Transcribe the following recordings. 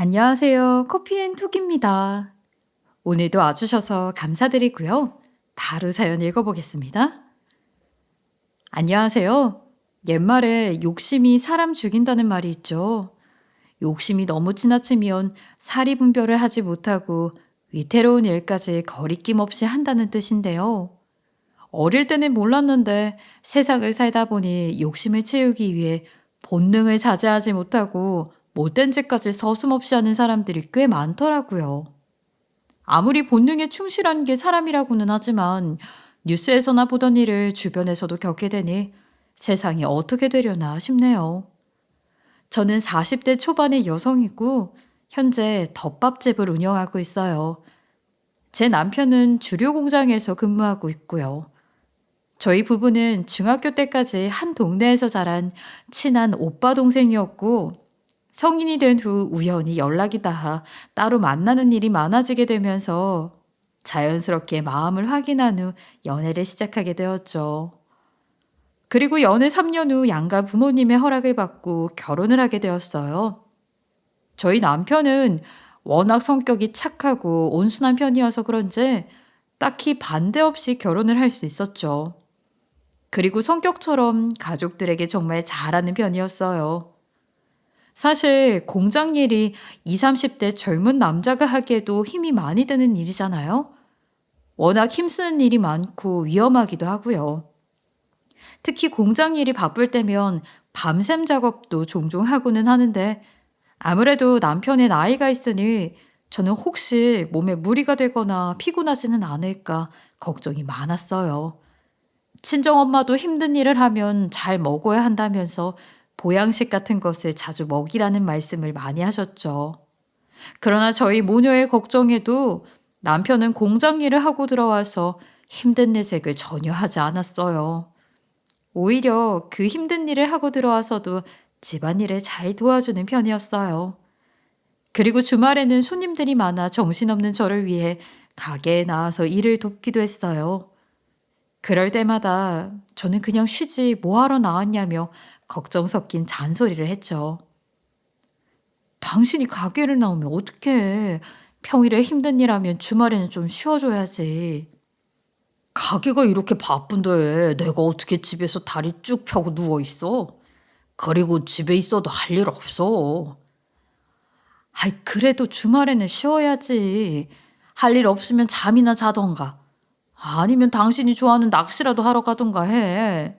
안녕하세요. 커피앤톡입니다. 오늘도 와주셔서 감사드리고요. 바로 사연 읽어보겠습니다. 안녕하세요. 옛말에 욕심이 사람 죽인다는 말이 있죠. 욕심이 너무 지나치면 사리 분별을 하지 못하고 위태로운 일까지 거리낌 없이 한다는 뜻인데요. 어릴 때는 몰랐는데 세상을 살다 보니 욕심을 채우기 위해 본능을 자제하지 못하고 못된 짓까지 서슴없이 하는 사람들이 꽤 많더라고요. 아무리 본능에 충실한 게 사람이라고는 하지만 뉴스에서나 보던 일을 주변에서도 겪게 되니 세상이 어떻게 되려나 싶네요. 저는 40대 초반의 여성이고 현재 덮밥집을 운영하고 있어요. 제 남편은 주류 공장에서 근무하고 있고요. 저희 부부는 중학교 때까지 한 동네에서 자란 친한 오빠 동생이었고 성인이 된 후 우연히 연락이 닿아 따로 만나는 일이 많아지게 되면서 자연스럽게 마음을 확인한 후 연애를 시작하게 되었죠. 그리고 연애 3년 후 양가 부모님의 허락을 받고 결혼을 하게 되었어요. 저희 남편은 워낙 성격이 착하고 온순한 편이어서 그런지 딱히 반대 없이 결혼을 할 수 있었죠. 그리고 성격처럼 가족들에게 정말 잘하는 편이었어요. 사실 공장 일이 20, 30대 젊은 남자가 하기에도 힘이 많이 드는 일이잖아요. 워낙 힘쓰는 일이 많고 위험하기도 하고요. 특히 공장 일이 바쁠 때면 밤샘 작업도 종종 하고는 하는데 아무래도 남편의 나이가 있으니 저는 혹시 몸에 무리가 되거나 피곤하지는 않을까 걱정이 많았어요. 친정엄마도 힘든 일을 하면 잘 먹어야 한다면서 보양식 같은 것을 자주 먹이라는 말씀을 많이 하셨죠. 그러나 저희 모녀의 걱정에도 남편은 공장 일을 하고 들어와서 힘든 내색을 전혀 하지 않았어요. 오히려 그 힘든 일을 하고 들어와서도 집안일을 잘 도와주는 편이었어요. 그리고 주말에는 손님들이 많아 정신없는 저를 위해 가게에 나와서 일을 돕기도 했어요. 그럴 때마다 저는 그냥 쉬지 뭐하러 나왔냐며 걱정 섞인 잔소리를 했죠. 당신이 가게를 나오면 어떡해. 평일에 힘든 일 하면 주말에는 좀 쉬어줘야지. 가게가 이렇게 바쁜데 내가 어떻게 집에서 다리 쭉 펴고 누워있어? 그리고 집에 있어도 할 일 없어. 아이, 그래도 주말에는 쉬어야지. 할 일 없으면 잠이나 자던가. 아니면 당신이 좋아하는 낚시라도 하러 가던가 해.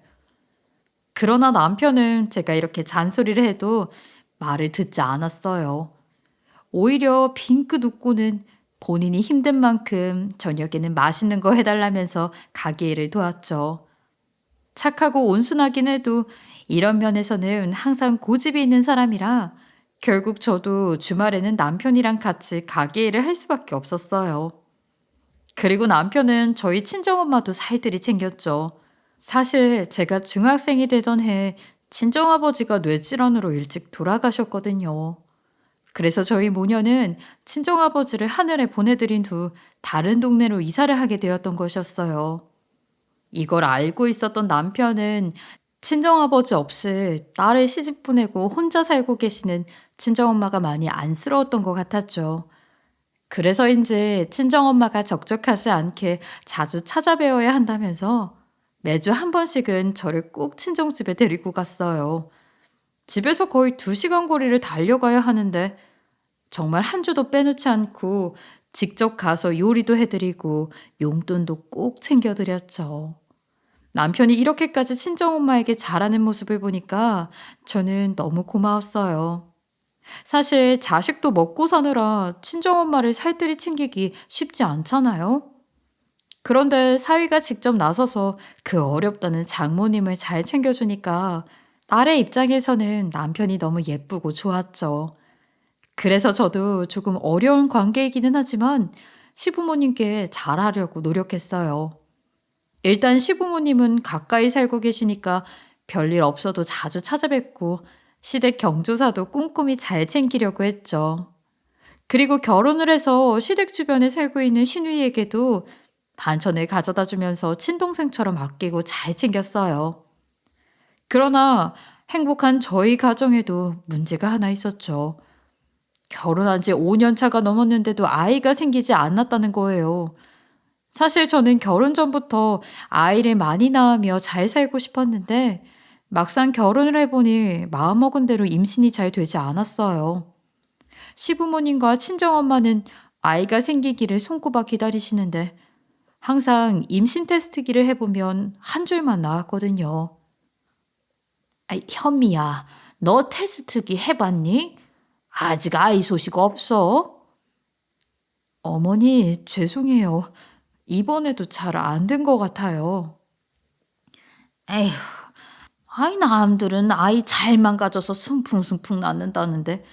그러나 남편은 제가 이렇게 잔소리를 해도 말을 듣지 않았어요. 오히려 빙긋 웃고는 본인이 힘든 만큼 저녁에는 맛있는 거 해달라면서 가게 일을 도왔죠. 착하고 온순하긴 해도 이런 면에서는 항상 고집이 있는 사람이라 결국 저도 주말에는 남편이랑 같이 가게 일을 할 수밖에 없었어요. 그리고 남편은 저희 친정엄마도 살뜰히 챙겼죠. 사실 제가 중학생이 되던 해 친정아버지가 뇌질환으로 일찍 돌아가셨거든요. 그래서 저희 모녀는 친정아버지를 하늘에 보내드린 후 다른 동네로 이사를 하게 되었던 것이었어요. 이걸 알고 있었던 남편은 친정아버지 없이 딸을 시집 보내고 혼자 살고 계시는 친정엄마가 많이 안쓰러웠던 것 같았죠. 그래서인지 친정엄마가 적적하지 않게 자주 찾아뵈어야 한다면서 매주 한 번씩은 저를 꼭 친정집에 데리고 갔어요. 집에서 거의 2시간 거리를 달려가야 하는데 정말 한 주도 빼놓지 않고 직접 가서 요리도 해드리고 용돈도 꼭 챙겨드렸죠. 남편이 이렇게까지 친정엄마에게 잘하는 모습을 보니까 저는 너무 고마웠어요. 사실 자식도 먹고 사느라 친정엄마를 살뜰히 챙기기 쉽지 않잖아요. 그런데 사위가 직접 나서서 그 어렵다는 장모님을 잘 챙겨주니까 딸의 입장에서는 남편이 너무 예쁘고 좋았죠. 그래서 저도 조금 어려운 관계이기는 하지만 시부모님께 잘하려고 노력했어요. 일단 시부모님은 가까이 살고 계시니까 별일 없어도 자주 찾아뵙고 시댁 경조사도 꼼꼼히 잘 챙기려고 했죠. 그리고 결혼을 해서 시댁 주변에 살고 있는 시누이에게도 반찬을 가져다 주면서 친동생처럼 아끼고 잘 챙겼어요. 그러나 행복한 저희 가정에도 문제가 하나 있었죠. 결혼한 지 5년 차가 넘었는데도 아이가 생기지 않았다는 거예요. 사실 저는 결혼 전부터 아이를 많이 낳으며 잘 살고 싶었는데 막상 결혼을 해보니 마음먹은 대로 임신이 잘 되지 않았어요. 시부모님과 친정엄마는 아이가 생기기를 손꼽아 기다리시는데 항상 임신 테스트기를 해보면 한 줄만 나왔거든요. 아이, 현미야, 너 테스트기 해봤니? 아직 아이 소식 없어? 어머니, 죄송해요. 이번에도 잘 안 된 것 같아요. 에휴, 아이, 남들은 아이 잘만 가져서 순풍순풍 낳는다는데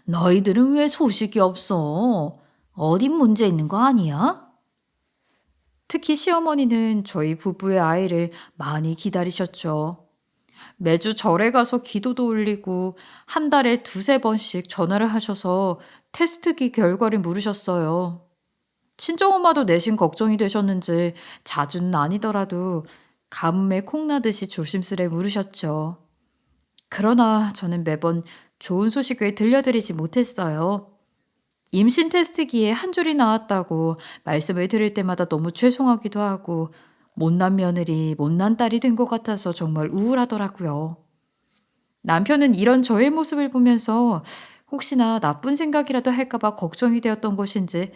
너희들은 왜 소식이 없어? 어디 문제 있는 거 아니야? 특히 시어머니는 저희 부부의 아이를 많이 기다리셨죠. 매주 절에 가서 기도도 올리고 한 달에 두세 번씩 전화를 하셔서 테스트기 결과를 물으셨어요. 친정엄마도 내심 걱정이 되셨는지 자주는 아니더라도 가뭄에 콩나듯이 조심스레 물으셨죠. 그러나 저는 매번 좋은 소식을 들려드리지 못했어요. 임신 테스트기에 한 줄이 나왔다고 말씀을 드릴 때마다 너무 죄송하기도 하고 못난 며느리, 못난 딸이 된 것 같아서 정말 우울하더라고요. 남편은 이런 저의 모습을 보면서 혹시나 나쁜 생각이라도 할까봐 걱정이 되었던 것인지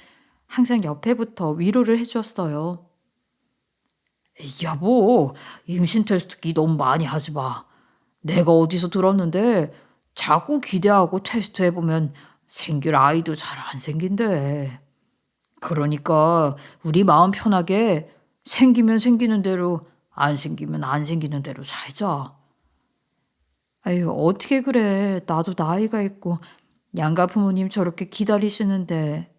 항상 옆에부터 위로를 해주었어요. 여보, 임신 테스트기 너무 많이 하지 마. 내가 어디서 들었는데 자꾸 기대하고 테스트해보면 생길 아이도 잘 안 생긴대. 그러니까 우리 마음 편하게 생기면 생기는 대로 안 생기면 안 생기는 대로 살자. 아유, 어떻게 그래. 나도 나이가 있고 양가 부모님 저렇게 기다리시는데.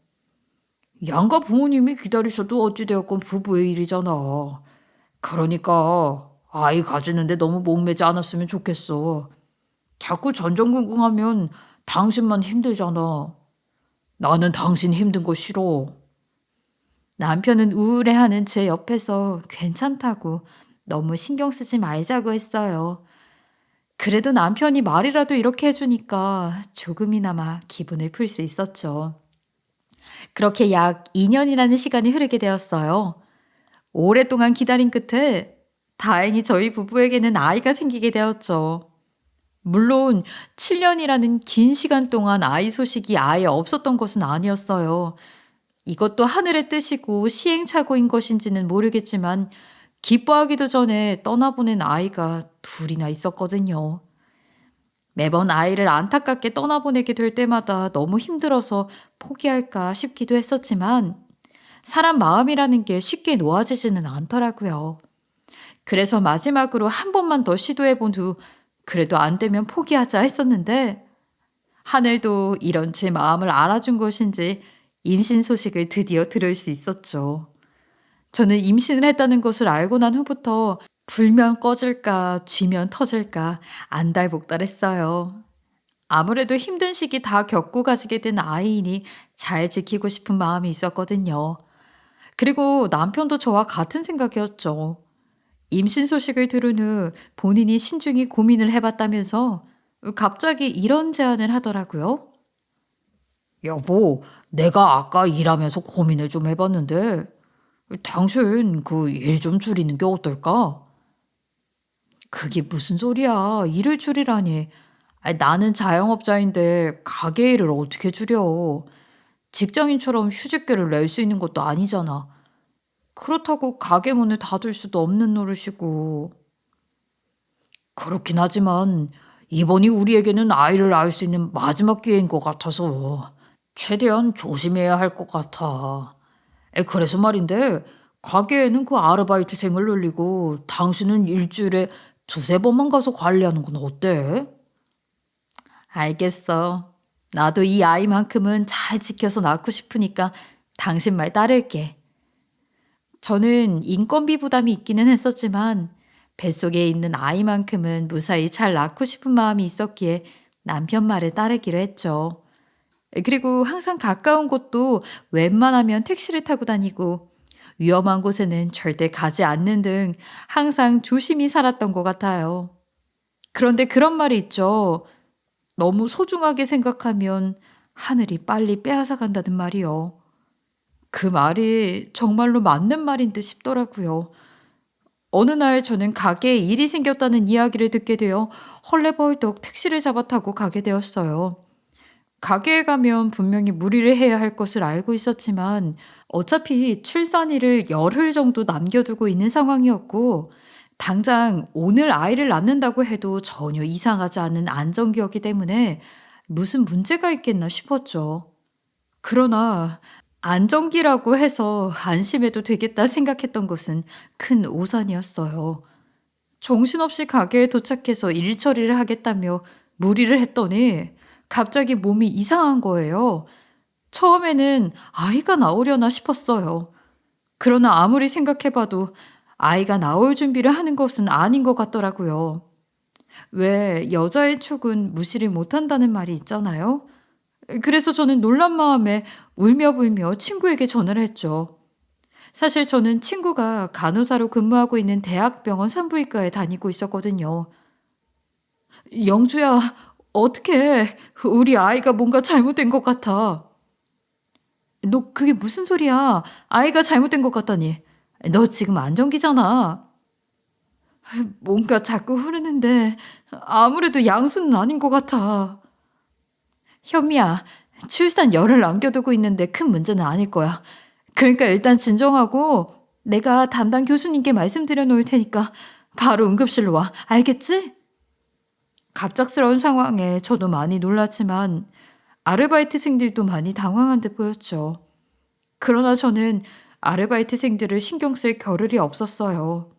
양가 부모님이 기다리셔도 어찌되었건 부부의 일이잖아. 그러니까 아이 가지는데 너무 목매지 않았으면 좋겠어. 자꾸 전전긍긍하면 당신만 힘들잖아. 나는 당신 힘든 거 싫어. 남편은 우울해하는 제 옆에서 괜찮다고 너무 신경 쓰지 말자고 했어요. 그래도 남편이 말이라도 이렇게 해주니까 조금이나마 기분을 풀 수 있었죠. 그렇게 약 2년이라는 시간이 흐르게 되었어요. 오랫동안 기다린 끝에 다행히 저희 부부에게는 아이가 생기게 되었죠. 물론 7년이라는 긴 시간 동안 아이 소식이 아예 없었던 것은 아니었어요. 이것도 하늘의 뜻이고 시행착오인 것인지는 모르겠지만 기뻐하기도 전에 떠나보낸 아이가 둘이나 있었거든요. 매번 아이를 안타깝게 떠나보내게 될 때마다 너무 힘들어서 포기할까 싶기도 했었지만 사람 마음이라는 게 쉽게 놓아지지는 않더라고요. 그래서 마지막으로 한 번만 더 시도해본 후 그래도 안 되면 포기하자 했었는데 하늘도 이런 제 마음을 알아준 것인지 임신 소식을 드디어 들을 수 있었죠. 저는 임신을 했다는 것을 알고 난 후부터 불면 꺼질까 쥐면 터질까 안달복달했어요. 아무래도 힘든 시기 다 겪고 가지게 된 아이이니 잘 지키고 싶은 마음이 있었거든요. 그리고 남편도 저와 같은 생각이었죠. 임신 소식을 들은 후 본인이 신중히 고민을 해봤다면서 갑자기 이런 제안을 하더라고요. 여보, 내가 아까 일하면서 고민을 좀 해봤는데, 당신 그 일 좀 줄이는 게 어떨까? 그게 무슨 소리야. 일을 줄이라니. 아니, 나는 자영업자인데 가게 일을 어떻게 줄여. 직장인처럼 휴직계를 낼 수 있는 것도 아니잖아. 그렇다고 가게 문을 닫을 수도 없는 노릇이고. 그렇긴 하지만 이번이 우리에게는 아이를 낳을 수 있는 마지막 기회인 것 같아서 최대한 조심해야 할 것 같아. 그래서 말인데 가게에는 그 아르바이트생을 늘리고 당신은 일주일에 두세 번만 가서 관리하는 건 어때? 알겠어. 나도 이 아이만큼은 잘 지켜서 낳고 싶으니까 당신 말 따를게. 저는 인건비 부담이 있기는 했었지만 뱃속에 있는 아이만큼은 무사히 잘 낳고 싶은 마음이 있었기에 남편 말을 따르기로 했죠. 그리고 항상 가까운 곳도 웬만하면 택시를 타고 다니고 위험한 곳에는 절대 가지 않는 등 항상 조심히 살았던 것 같아요. 그런데 그런 말이 있죠. 너무 소중하게 생각하면 하늘이 빨리 빼앗아 간다는 말이요. 그 말이 정말로 맞는 말인 듯 싶더라고요. 어느 날 저는 가게에 일이 생겼다는 이야기를 듣게 되어 헐레벌떡 택시를 잡아 타고 가게 되었어요. 가게에 가면 분명히 무리를 해야 할 것을 알고 있었지만 어차피 출산일을 열흘 정도 남겨두고 있는 상황이었고 당장 오늘 아이를 낳는다고 해도 전혀 이상하지 않은 안정기였기 때문에 무슨 문제가 있겠나 싶었죠. 그러나 안정기라고 해서 안심해도 되겠다 생각했던 것은 큰 오산이었어요. 정신없이 가게에 도착해서 일 처리를 하겠다며 무리를 했더니 갑자기 몸이 이상한 거예요. 처음에는 아이가 나오려나 싶었어요. 그러나 아무리 생각해봐도 아이가 나올 준비를 하는 것은 아닌 것 같더라고요. 왜 여자의 축은 무시를 못한다는 말이 있잖아요. 그래서 저는 놀란 마음에 울며불며 친구에게 전화를 했죠. 사실 저는 친구가 간호사로 근무하고 있는 대학병원 산부인과에 다니고 있었거든요. 영주야, 어떡해. 우리 아이가 뭔가 잘못된 것 같아. 너 그게 무슨 소리야? 아이가 잘못된 것 같다니. 너 지금 안정기잖아. 뭔가 자꾸 흐르는데 아무래도 양수는 아닌 것 같아. 현미야, 출산 열을 남겨두고 있는데 큰 문제는 아닐 거야. 그러니까 일단 진정하고 내가 담당 교수님께 말씀드려 놓을 테니까 바로 응급실로 와. 알겠지? 갑작스러운 상황에 저도 많이 놀랐지만 아르바이트생들도 많이 당황한 듯 보였죠. 그러나 저는 아르바이트생들을 신경 쓸 겨를이 없었어요.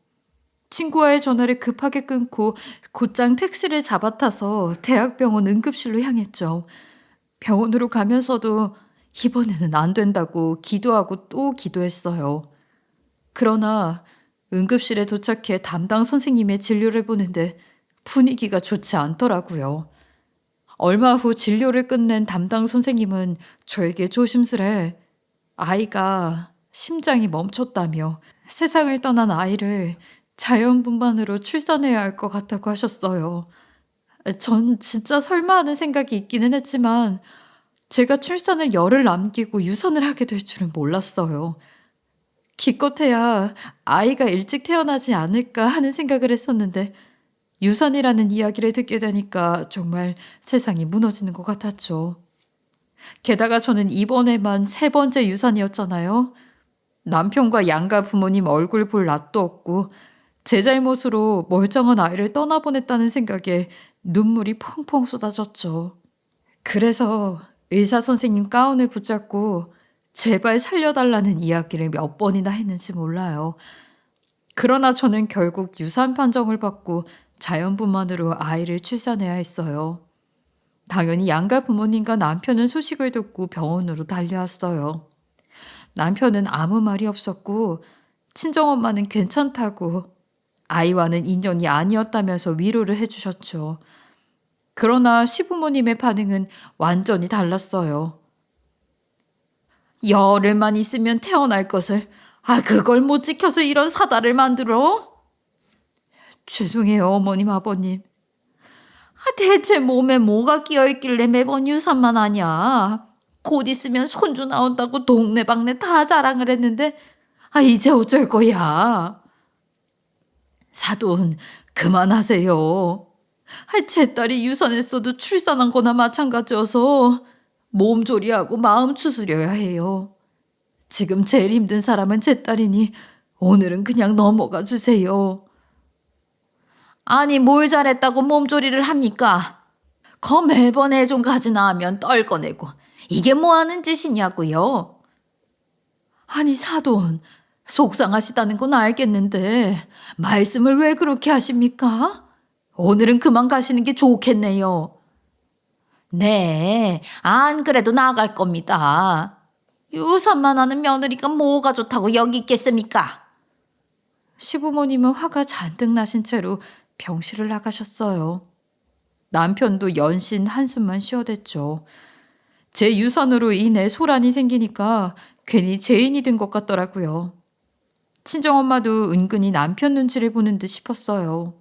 친구와의 전화를 급하게 끊고 곧장 택시를 잡아타서 대학병원 응급실로 향했죠. 병원으로 가면서도 이번에는 안 된다고 기도하고 또 기도했어요. 그러나 응급실에 도착해 담당 선생님의 진료를 보는데 분위기가 좋지 않더라고요. 얼마 후 진료를 끝낸 담당 선생님은 저에게 조심스레 아이가 심장이 멈췄다며 세상을 떠난 아이를 자연분만으로 출산해야 할 것 같다고 하셨어요. 전 진짜 설마 하는 생각이 있기는 했지만 제가 출산을 열흘 남기고 유산을 하게 될 줄은 몰랐어요. 기껏해야 아이가 일찍 태어나지 않을까 하는 생각을 했었는데 유산이라는 이야기를 듣게 되니까 정말 세상이 무너지는 것 같았죠. 게다가 저는 이번에만 세 번째 유산이었잖아요. 남편과 양가 부모님 얼굴 볼 낯도 없고 제 잘못으로 멀쩡한 아이를 떠나보냈다는 생각에 눈물이 펑펑 쏟아졌죠. 그래서 의사 선생님 가운을 붙잡고 제발 살려달라는 이야기를 몇 번이나 했는지 몰라요. 그러나 저는 결국 유산 판정을 받고 자연분만으로 아이를 출산해야 했어요. 당연히 양가 부모님과 남편은 소식을 듣고 병원으로 달려왔어요. 남편은 아무 말이 없었고 친정엄마는 괜찮다고 아이와는 인연이 아니었다면서 위로를 해주셨죠. 그러나 시부모님의 반응은 완전히 달랐어요. 열흘만 있으면 태어날 것을 그걸 못 지켜서 이런 사달을 만들어? 죄송해요 어머님 아버님. 대체 몸에 뭐가 끼어있길래 매번 유산만 하냐. 곧 있으면 손주 나온다고 동네방네 다 자랑을 했는데 이제 어쩔 거야. 사돈 그만하세요. 제 딸이 유산했어도 출산한 거나 마찬가지여서 몸조리하고 마음 추스려야 해요. 지금 제일 힘든 사람은 제 딸이니 오늘은 그냥 넘어가 주세요. 아니 뭘 잘했다고 몸조리를 합니까? 매번 애좀 가지나 하면 떨거내고 이게 뭐하는 짓이냐고요? 아니 사돈 속상하시다는 건 알겠는데 말씀을 왜 그렇게 하십니까? 오늘은 그만 가시는 게 좋겠네요. 네, 안 그래도 나갈 겁니다. 유산만 하는 며느리가 뭐가 좋다고 여기 있겠습니까? 시부모님은 화가 잔뜩 나신 채로 병실을 나가셨어요. 남편도 연신 한숨만 쉬어댔죠. 제 유산으로 인해 소란이 생기니까 괜히 죄인이 된 것 같더라고요. 친정엄마도 은근히 남편 눈치를 보는 듯 싶었어요.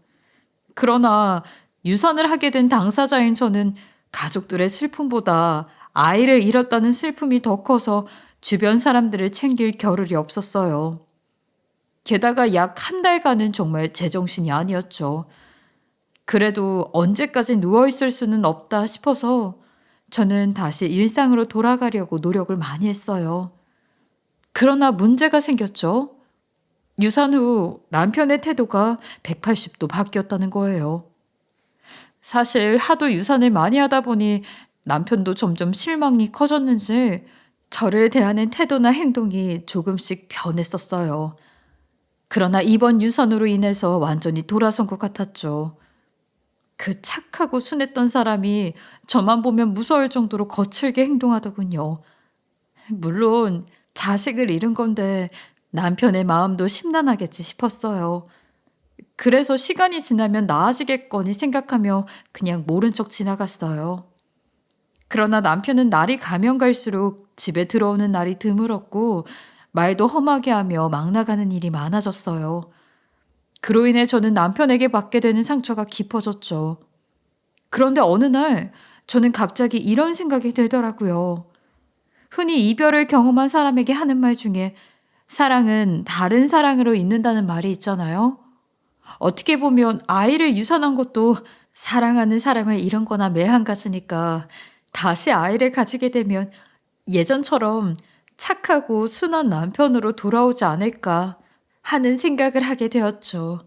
그러나 유산을 하게 된 당사자인 저는 가족들의 슬픔보다 아이를 잃었다는 슬픔이 더 커서 주변 사람들을 챙길 겨를이 없었어요. 게다가 약 한 달간은 정말 제정신이 아니었죠. 그래도 언제까지 누워있을 수는 없다 싶어서 저는 다시 일상으로 돌아가려고 노력을 많이 했어요. 그러나 문제가 생겼죠. 유산 후 남편의 태도가 180도 바뀌었다는 거예요. 사실 하도 유산을 많이 하다 보니 남편도 점점 실망이 커졌는지 저를 대하는 태도나 행동이 조금씩 변했었어요. 그러나 이번 유산으로 인해서 완전히 돌아선 것 같았죠. 그 착하고 순했던 사람이 저만 보면 무서울 정도로 거칠게 행동하더군요. 물론 자식을 잃은 건데 남편의 마음도 심란하겠지 싶었어요. 그래서 시간이 지나면 나아지겠거니 생각하며 그냥 모른 척 지나갔어요. 그러나 남편은 날이 가면 갈수록 집에 들어오는 날이 드물었고 말도 험하게 하며 막 나가는 일이 많아졌어요. 그로 인해 저는 남편에게 받게 되는 상처가 깊어졌죠. 그런데 어느 날 저는 갑자기 이런 생각이 들더라고요. 흔히 이별을 경험한 사람에게 하는 말 중에 사랑은 다른 사랑으로 잊는다는 말이 있잖아요. 어떻게 보면 아이를 유산한 것도 사랑하는 사람을 잃은 거나 매한가지니까 다시 아이를 가지게 되면 예전처럼 착하고 순한 남편으로 돌아오지 않을까 하는 생각을 하게 되었죠.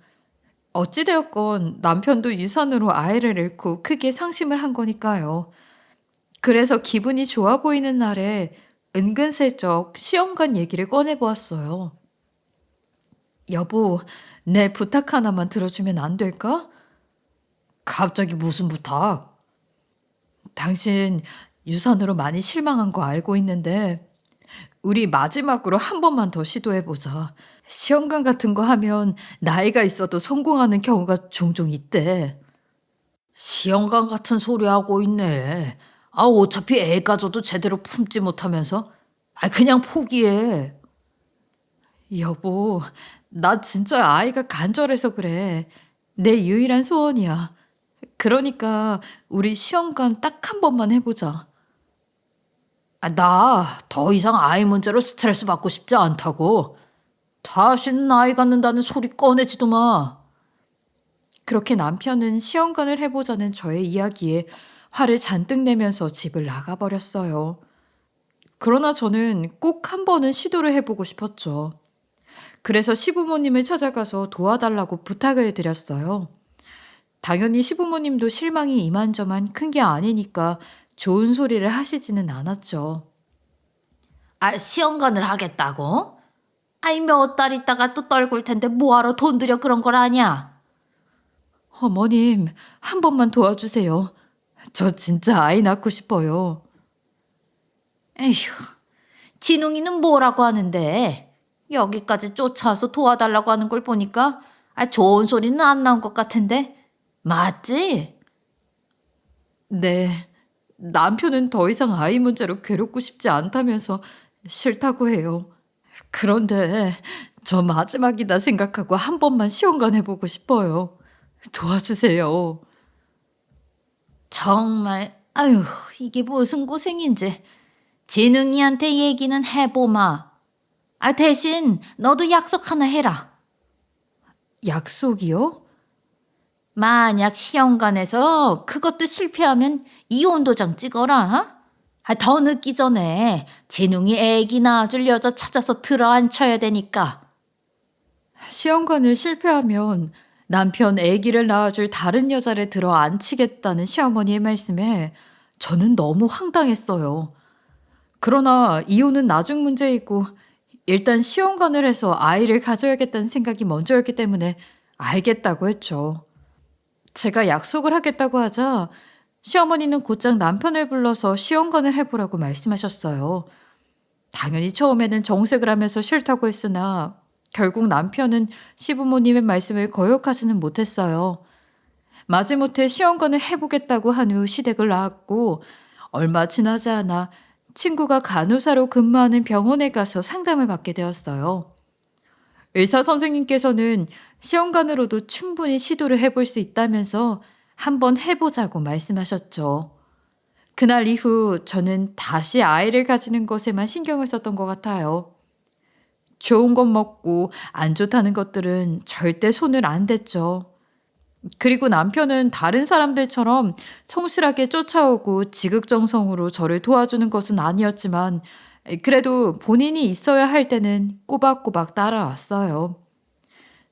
어찌되었건 남편도 유산으로 아이를 잃고 크게 상심을 한 거니까요. 그래서 기분이 좋아 보이는 날에 은근슬쩍 시험관 얘기를 꺼내보았어요. 여보, 내 부탁 하나만 들어주면 안 될까? 갑자기 무슨 부탁? 당신 유산으로 많이 실망한 거 알고 있는데 우리 마지막으로 한 번만 더 시도해보자. 시험관 같은 거 하면 나이가 있어도 성공하는 경우가 종종 있대. 시험관 같은 소리 하고 있네. 아, 어차피 애 가져도 제대로 품지 못하면서. 아, 그냥 포기해. 여보, 나 진짜 아이가 간절해서 그래. 내 유일한 소원이야. 그러니까 우리 시험관 딱 한 번만 해보자. 아, 나 더 이상 아이 문제로 스트레스 받고 싶지 않다고. 다시는 아이 갖는다는 소리 꺼내지도 마. 그렇게 남편은 시험관을 해보자는 저의 이야기에 화를 잔뜩 내면서 집을 나가버렸어요. 그러나 저는 꼭 한 번은 시도를 해보고 싶었죠. 그래서 시부모님을 찾아가서 도와달라고 부탁을 드렸어요. 당연히 시부모님도 실망이 이만저만 큰 게 아니니까 좋은 소리를 하시지는 않았죠. 아, 시험관을 하겠다고? 아이, 몇 달 있다가 또 떨굴 텐데 뭐하러 돈 들여 그런 걸 아냐? 어머님, 한 번만 도와주세요. 저 진짜 아이 낳고 싶어요. 에휴, 진웅이는 뭐라고 하는데 여기까지 쫓아와서 도와달라고 하는 걸 보니까 좋은 소리는 안 나온 것 같은데 맞지? 네, 남편은 더 이상 아이 문제로 괴롭고 싶지 않다면서 싫다고 해요. 그런데 저 마지막이다 생각하고 한 번만 시험관 해보고 싶어요. 도와주세요. 정말 아유, 이게 무슨 고생인지. 진웅이한테 얘기는 해보마. 대신 너도 약속 하나 해라. 약속이요? 만약 시험관에서 그것도 실패하면 이혼 도장 찍어라. 더 늦기 전에 진웅이 애기 낳아줄 여자 찾아서 들어앉혀야 되니까. 시험관을 실패하면 남편 애기를 낳아줄 다른 여자를 들어앉히겠다는 시어머니의 말씀에 저는 너무 황당했어요. 그러나 이혼은 나중 문제이고 일단 시험관을 해서 아이를 가져야겠다는 생각이 먼저였기 때문에 알겠다고 했죠. 제가 약속을 하겠다고 하자 시어머니는 곧장 남편을 불러서 시험관을 해보라고 말씀하셨어요. 당연히 처음에는 정색을 하면서 싫다고 했으나 결국 남편은 시부모님의 말씀을 거역하지는 못했어요. 마지못해 시험관을 해보겠다고 한 후 시댁을 나왔고 얼마 지나지 않아 친구가 간호사로 근무하는 병원에 가서 상담을 받게 되었어요. 의사 선생님께서는 시험관으로도 충분히 시도를 해볼 수 있다면서 한번 해보자고 말씀하셨죠. 그날 이후 저는 다시 아이를 가지는 것에만 신경을 썼던 것 같아요. 좋은 것 먹고 안 좋다는 것들은 절대 손을 안 댔죠. 그리고 남편은 다른 사람들처럼 성실하게 쫓아오고 지극정성으로 저를 도와주는 것은 아니었지만 그래도 본인이 있어야 할 때는 꼬박꼬박 따라왔어요.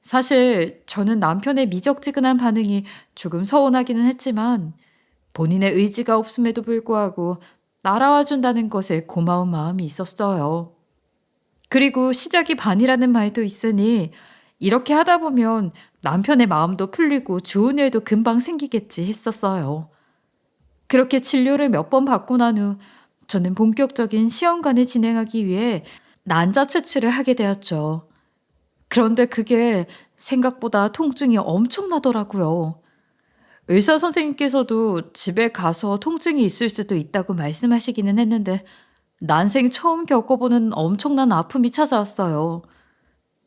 사실 저는 남편의 미적지근한 반응이 조금 서운하기는 했지만 본인의 의지가 없음에도 불구하고 따라와 준다는 것에 고마운 마음이 있었어요. 그리고 시작이 반이라는 말도 있으니 이렇게 하다 보면 남편의 마음도 풀리고 좋은 일도 금방 생기겠지 했었어요. 그렇게 진료를 몇 번 받고 난 후 저는 본격적인 시험관을 진행하기 위해 난자 채취를 하게 되었죠. 그런데 그게 생각보다 통증이 엄청나더라고요. 의사 선생님께서도 집에 가서 통증이 있을 수도 있다고 말씀하시기는 했는데 난생 처음 겪어보는 엄청난 아픔이 찾아왔어요.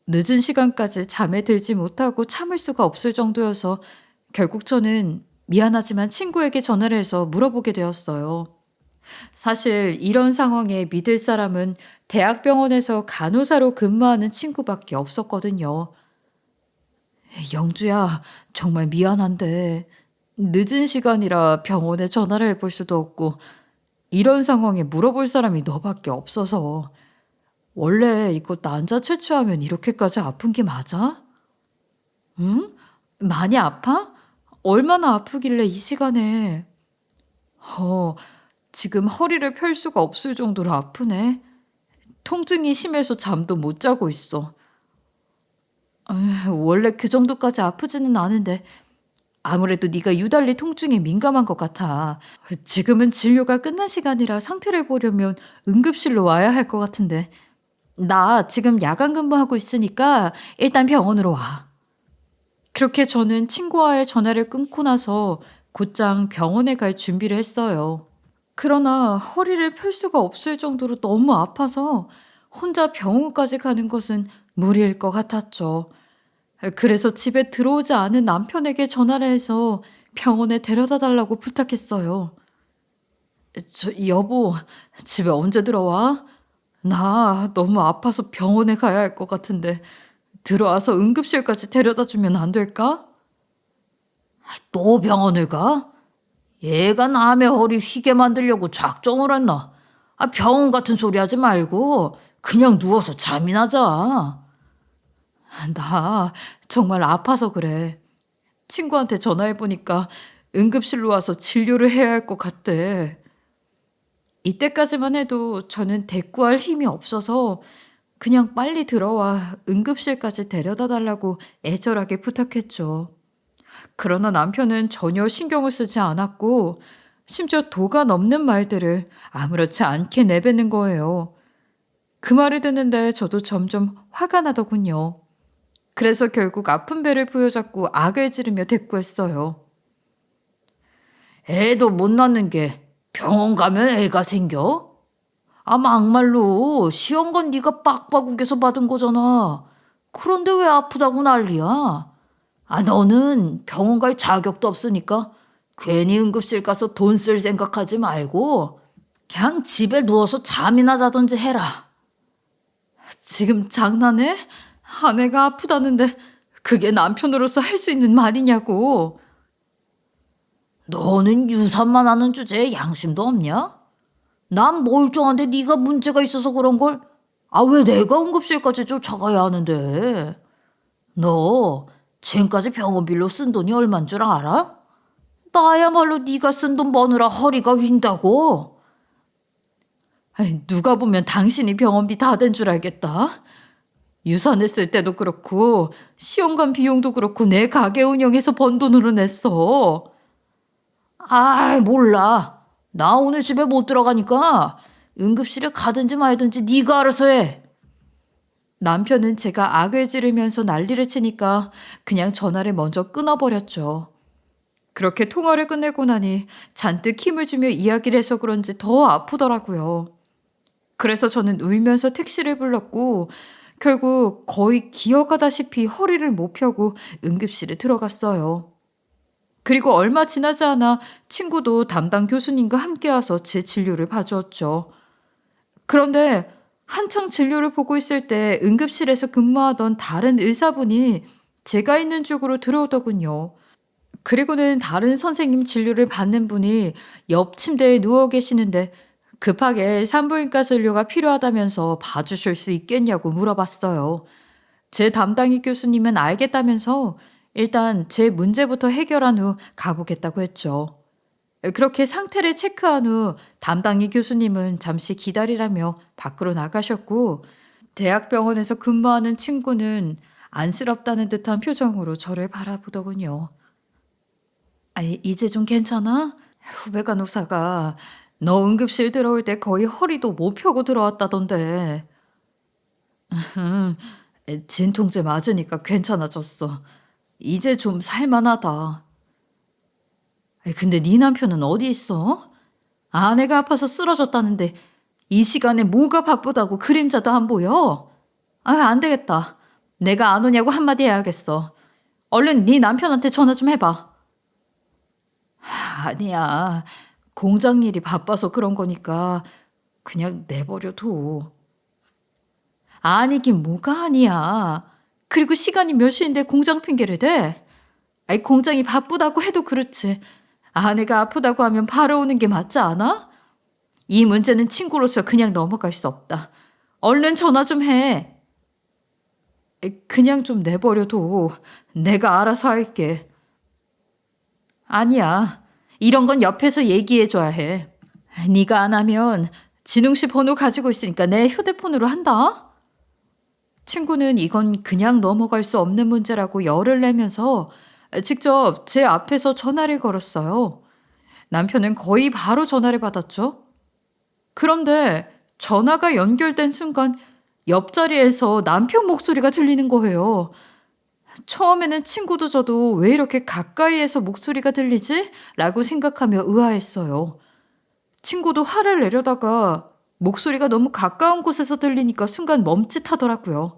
늦은 시간까지 잠에 들지 못하고 참을 수가 없을 정도여서 결국 저는 미안하지만 친구에게 전화를 해서 물어보게 되었어요. 사실 이런 상황에 믿을 사람은 대학병원에서 간호사로 근무하는 친구밖에 없었거든요. 영주야, 정말 미안한데 늦은 시간이라 병원에 전화를 해볼 수도 없고 이런 상황에 물어볼 사람이 너밖에 없어서 원래 이거 난자 채취하면 이렇게까지 아픈 게 맞아? 응? 많이 아파? 얼마나 아프길래 이 시간에? 어, 지금 허리를 펼 수가 없을 정도로 아프네. 통증이 심해서 잠도 못 자고 있어. 원래 그 정도까지 아프지는 않은데 아무래도 네가 유달리 통증에 민감한 것 같아. 지금은 진료가 끝난 시간이라 상태를 보려면 응급실로 와야 할 것 같은데. 나 지금 야간 근무하고 있으니까 일단 병원으로 와. 그렇게 저는 친구와의 전화를 끊고 나서 곧장 병원에 갈 준비를 했어요. 그러나 허리를 펼 수가 없을 정도로 너무 아파서 혼자 병원까지 가는 것은 무리일 것 같았죠. 그래서 집에 들어오지 않은 남편에게 전화를 해서 병원에 데려다 달라고 부탁했어요. 여보, 집에 언제 들어와? 나 너무 아파서 병원에 가야 할 것 같은데 들어와서 응급실까지 데려다 주면 안 될까? 또 병원을 가? 얘가 남의 허리 휘게 만들려고 작정을 했나? 병원 같은 소리 하지 말고 그냥 누워서 잠이나 자. 나 정말 아파서 그래. 친구한테 전화해보니까 응급실로 와서 진료를 해야 할 것 같대. 이때까지만 해도 저는 대꾸할 힘이 없어서 그냥 빨리 들어와 응급실까지 데려다 달라고 애절하게 부탁했죠. 그러나 남편은 전혀 신경을 쓰지 않았고 심지어 도가 넘는 말들을 아무렇지 않게 내뱉는 거예요. 그 말을 듣는데 저도 점점 화가 나더군요. 그래서 결국 아픈 배를 부여잡고 악을 지르며 대꾸했어요. 애도 못 낳는 게 병원 가면 애가 생겨? 막말로 시험관 네가 빡빡국에서 받은 거잖아. 그런데 왜 아프다고 난리야? 너는 병원 갈 자격도 없으니까 괜히 응급실 가서 돈 쓸 생각하지 말고 그냥 집에 누워서 잠이나 자던지 해라. 지금 장난해? 아내가 아프다는데 그게 남편으로서 할 수 있는 말이냐고. 너는 유산만 하는 주제에 양심도 없냐? 난 멀쩡한데 네가 문제가 있어서 그런 걸. 왜 내가 응급실까지 쫓아가야 하는데. 너 지금까지 병원비로 쓴 돈이 얼만 줄 알아? 나야말로 네가 쓴 돈 버느라 허리가 휜다고. 누가 보면 당신이 병원비 다 된 줄 알겠다. 유산했을 때도 그렇고 시험관 비용도 그렇고 내 가게 운영해서 번 돈으로 냈어. 몰라. 나 오늘 집에 못 들어가니까 응급실에 가든지 말든지 네가 알아서 해. 남편은 제가 악을 지르면서 난리를 치니까 그냥 전화를 먼저 끊어버렸죠. 그렇게 통화를 끝내고 나니 잔뜩 힘을 주며 이야기를 해서 그런지 더 아프더라고요. 그래서 저는 울면서 택시를 불렀고 결국 거의 기어가다시피 허리를 못 펴고 응급실에 들어갔어요. 그리고 얼마 지나지 않아 친구도 담당 교수님과 함께 와서 제 진료를 봐주었죠. 그런데 한창 진료를 보고 있을 때 응급실에서 근무하던 다른 의사분이 제가 있는 쪽으로 들어오더군요. 그리고는 다른 선생님 진료를 받는 분이 옆 침대에 누워 계시는데 급하게 산부인과 진료가 필요하다면서 봐주실 수 있겠냐고 물어봤어요. 제 담당이 교수님은 알겠다면서 일단 제 문제부터 해결한 후 가보겠다고 했죠. 그렇게 상태를 체크한 후 담당이 교수님은 잠시 기다리라며 밖으로 나가셨고, 대학병원에서 근무하는 친구는 안쓰럽다는 듯한 표정으로 저를 바라보더군요. 아이, 이제 좀 괜찮아? 후배 간호사가 너 응급실 들어올 때 거의 허리도 못 펴고 들어왔다던데. 진통제 맞으니까 괜찮아졌어. 이제 좀 살만하다. 근데 네 남편은 어디 있어? 아내가 아파서 쓰러졌다는데 이 시간에 뭐가 바쁘다고 그림자도 안 보여? 안 되겠다. 내가 안 오냐고 한마디 해야겠어. 얼른 네 남편한테 전화 좀 해봐. 아니야. 공장 일이 바빠서 그런 거니까 그냥 내버려둬. 아니긴 뭐가 아니야. 그리고 시간이 몇 시인데 공장 핑계를 대? 아이, 공장이 바쁘다고 해도 그렇지. 아내가 아프다고 하면 바로 오는 게 맞지 않아? 이 문제는 친구로서 그냥 넘어갈 수 없다. 얼른 전화 좀 해. 그냥 좀 내버려둬. 내가 알아서 할게. 아니야. 이런 건 옆에서 얘기해줘야 해. 네가 안 하면 진웅 씨 번호 가지고 있으니까 내 휴대폰으로 한다. 친구는 이건 그냥 넘어갈 수 없는 문제라고 열을 내면서 직접 제 앞에서 전화를 걸었어요. 남편은 거의 바로 전화를 받았죠. 그런데 전화가 연결된 순간 옆자리에서 남편 목소리가 들리는 거예요. 처음에는 친구도 저도 왜 이렇게 가까이에서 목소리가 들리지? 라고 생각하며 의아했어요. 친구도 화를 내려다가 목소리가 너무 가까운 곳에서 들리니까 순간 멈칫하더라고요.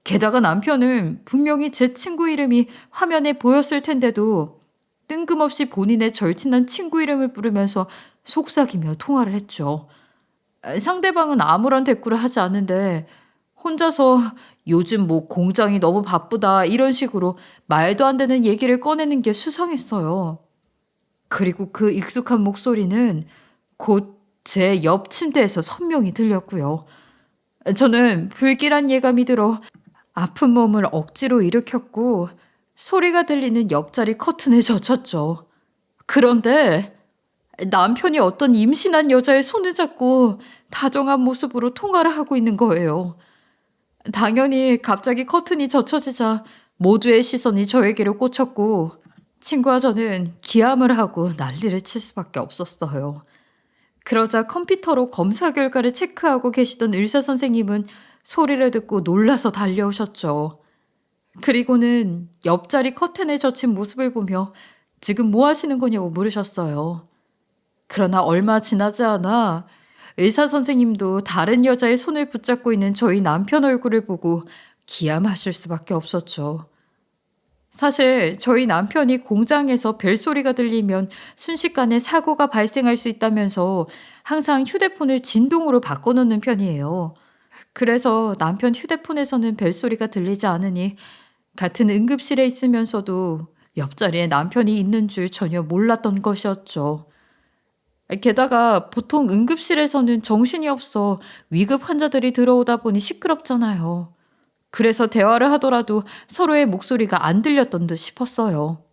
게다가 남편은 분명히 제 친구 이름이 화면에 보였을 텐데도 뜬금없이 본인의 절친한 친구 이름을 부르면서 속삭이며 통화를 했죠. 상대방은 아무런 대꾸를 하지 않는데 혼자서 요즘 뭐 공장이 너무 바쁘다 이런 식으로 말도 안 되는 얘기를 꺼내는 게 수상했어요. 그리고 그 익숙한 목소리는 곧 제 옆 침대에서 선명히 들렸고요. 저는 불길한 예감이 들어 아픈 몸을 억지로 일으켰고 소리가 들리는 옆자리 커튼을 젖혔죠. 그런데 남편이 어떤 임신한 여자의 손을 잡고 다정한 모습으로 통화를 하고 있는 거예요. 당연히 갑자기 커튼이 젖혀지자 모두의 시선이 저에게로 꽂혔고 친구와 저는 기함을 하고 난리를 칠 수밖에 없었어요. 그러자 컴퓨터로 검사 결과를 체크하고 계시던 의사 선생님은 소리를 듣고 놀라서 달려오셨죠. 그리고는 옆자리 커튼에 젖힌 모습을 보며 지금 뭐 하시는 거냐고 물으셨어요. 그러나 얼마 지나지 않아 의사 선생님도 다른 여자의 손을 붙잡고 있는 저희 남편 얼굴을 보고 기함하실 수밖에 없었죠. 사실 저희 남편이 공장에서 벨소리가 들리면 순식간에 사고가 발생할 수 있다면서 항상 휴대폰을 진동으로 바꿔놓는 편이에요. 그래서 남편 휴대폰에서는 벨소리가 들리지 않으니 같은 응급실에 있으면서도 옆자리에 남편이 있는 줄 전혀 몰랐던 것이었죠. 게다가 보통 응급실에서는 정신이 없어 위급 환자들이 들어오다 보니 시끄럽잖아요. 그래서 대화를 하더라도 서로의 목소리가 안 들렸던 듯 싶었어요.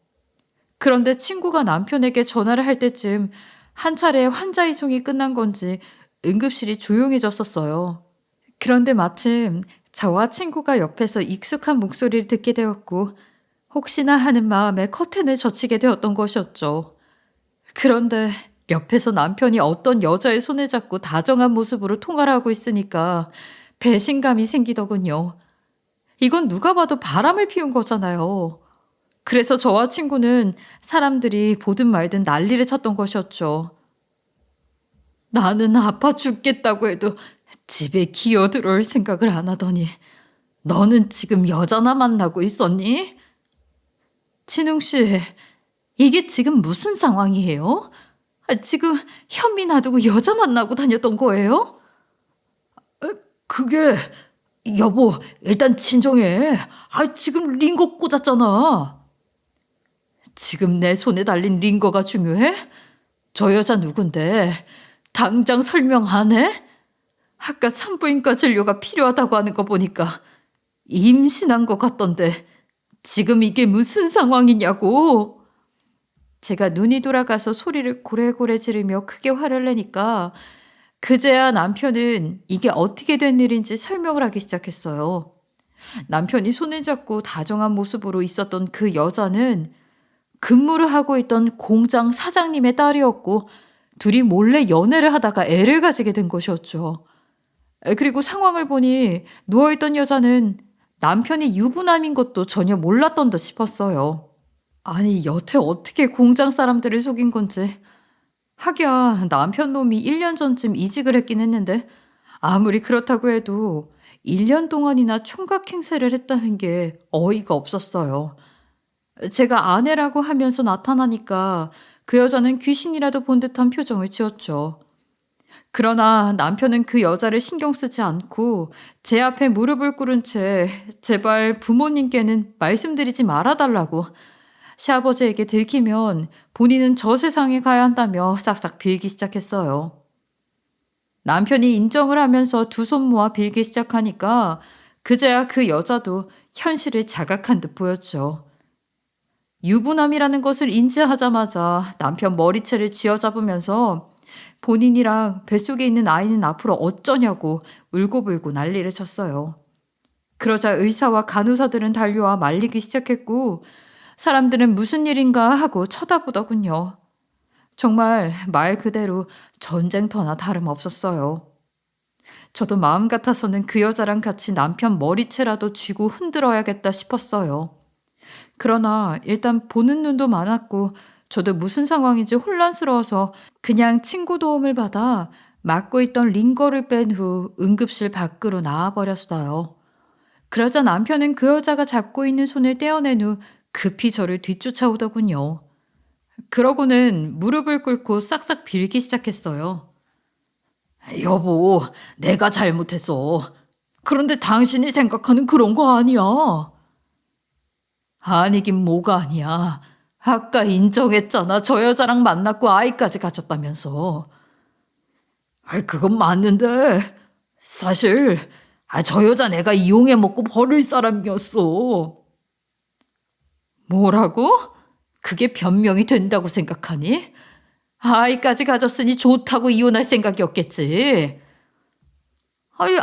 그런데 친구가 남편에게 전화를 할 때쯤 한 차례 환자 이송이 끝난 건지 응급실이 조용해졌었어요. 그런데 마침 저와 친구가 옆에서 익숙한 목소리를 듣게 되었고 혹시나 하는 마음에 커튼을 젖히게 되었던 것이었죠. 그런데 옆에서 남편이 어떤 여자의 손을 잡고 다정한 모습으로 통화를 하고 있으니까 배신감이 생기더군요. 이건 누가 봐도 바람을 피운 거잖아요. 그래서 저와 친구는 사람들이 보든 말든 난리를 쳤던 것이었죠. 나는 아파 죽겠다고 해도 집에 기어들어올 생각을 안 하더니 너는 지금 여자나 만나고 있었니? 진웅 씨, 이게 지금 무슨 상황이에요? 지금 현미 놔두고 여자 만나고 다녔던 거예요? 그게 여보, 일단 진정해. 지금 링거 꽂았잖아. 지금 내 손에 달린 링거가 중요해? 저 여자 누군데? 당장 설명 안 해? 아까 산부인과 진료가 필요하다고 하는 거 보니까 임신한 것 같던데 지금 이게 무슨 상황이냐고. 제가 눈이 돌아가서 소리를 고래고래 지르며 크게 화를 내니까 그제야 남편은 이게 어떻게 된 일인지 설명을 하기 시작했어요. 남편이 손을 잡고 다정한 모습으로 있었던 그 여자는 근무를 하고 있던 공장 사장님의 딸이었고 둘이 몰래 연애를 하다가 애를 가지게 된 것이었죠. 그리고 상황을 보니 누워있던 여자는 남편이 유부남인 것도 전혀 몰랐던 듯 싶었어요. 아니, 여태 어떻게 공장 사람들을 속인 건지. 하기야 남편 놈이 1년 전쯤 이직을 했긴 했는데 아무리 그렇다고 해도 1년 동안이나 총각 행세를 했다는 게 어이가 없었어요. 제가 아내라고 하면서 나타나니까 그 여자는 귀신이라도 본 듯한 표정을 지었죠. 그러나 남편은 그 여자를 신경 쓰지 않고 제 앞에 무릎을 꿇은 채 제발 부모님께는 말씀드리지 말아달라고, 시아버지에게 들키면 본인은 저 세상에 가야 한다며 싹싹 빌기 시작했어요. 남편이 인정을 하면서 두 손 모아 빌기 시작하니까 그제야 그 여자도 현실을 자각한 듯 보였죠. 유부남이라는 것을 인지하자마자 남편 머리채를 쥐어잡으면서 본인이랑 뱃속에 있는 아이는 앞으로 어쩌냐고 울고불고 난리를 쳤어요. 그러자 의사와 간호사들은 달려와 말리기 시작했고 사람들은 무슨 일인가 하고 쳐다보더군요. 정말 말 그대로 전쟁터나 다름없었어요. 저도 마음 같아서는 그 여자랑 같이 남편 머리채라도 쥐고 흔들어야겠다 싶었어요. 그러나 일단 보는 눈도 많았고 저도 무슨 상황인지 혼란스러워서 그냥 친구 도움을 받아 맡고 있던 링거를 뺀 후 응급실 밖으로 나와버렸어요. 그러자 남편은 그 여자가 잡고 있는 손을 떼어낸 후 급히 저를 뒤쫓아오더군요. 그러고는 무릎을 꿇고 싹싹 빌기 시작했어요. 여보, 내가 잘못했어. 그런데 당신이 생각하는 그런 거 아니야. 아니긴 뭐가 아니야. 아까 인정했잖아. 저 여자랑 만났고 아이까지 가졌다면서. 그건 맞는데 사실 저 여자 내가 이용해 먹고 버릴 사람이었어. 뭐라고? 그게 변명이 된다고 생각하니? 아이까지 가졌으니 좋다고 이혼할 생각이었겠지.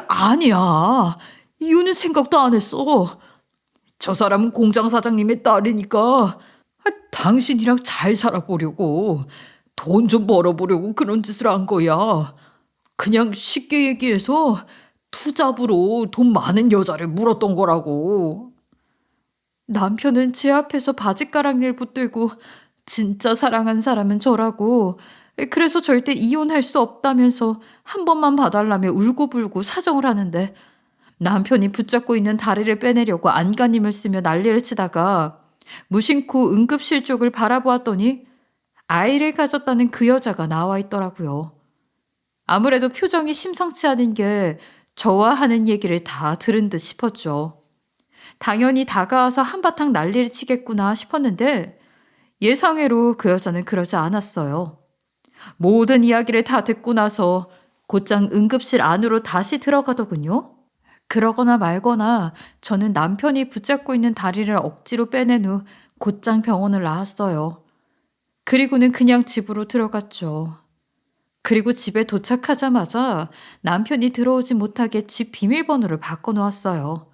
아니야. 이혼은 생각도 안 했어. 저 사람은 공장 사장님의 딸이니까 당신이랑 잘 살아보려고, 돈 좀 벌어보려고 그런 짓을 한 거야. 그냥 쉽게 얘기해서 투잡으로 돈 많은 여자를 물었던 거라고. 남편은 제 앞에서 바짓가랑이를 붙들고 진짜 사랑한 사람은 저라고, 그래서 절대 이혼할 수 없다면서 한 번만 봐달라며 울고불고 사정을 하는데 남편이 붙잡고 있는 다리를 빼내려고 안간힘을 쓰며 난리를 치다가 무심코 응급실 쪽을 바라보았더니 아이를 가졌다는 그 여자가 나와 있더라고요. 아무래도 표정이 심상치 않은 게 저와 하는 얘기를 다 들은 듯 싶었죠. 당연히 다가와서 한바탕 난리를 치겠구나 싶었는데 예상외로 그 여자는 그러지 않았어요. 모든 이야기를 다 듣고 나서 곧장 응급실 안으로 다시 들어가더군요. 그러거나 말거나 저는 남편이 붙잡고 있는 다리를 억지로 빼낸 후 곧장 병원을 나왔어요. 그리고는 그냥 집으로 들어갔죠. 그리고 집에 도착하자마자 남편이 들어오지 못하게 집 비밀번호를 바꿔놓았어요.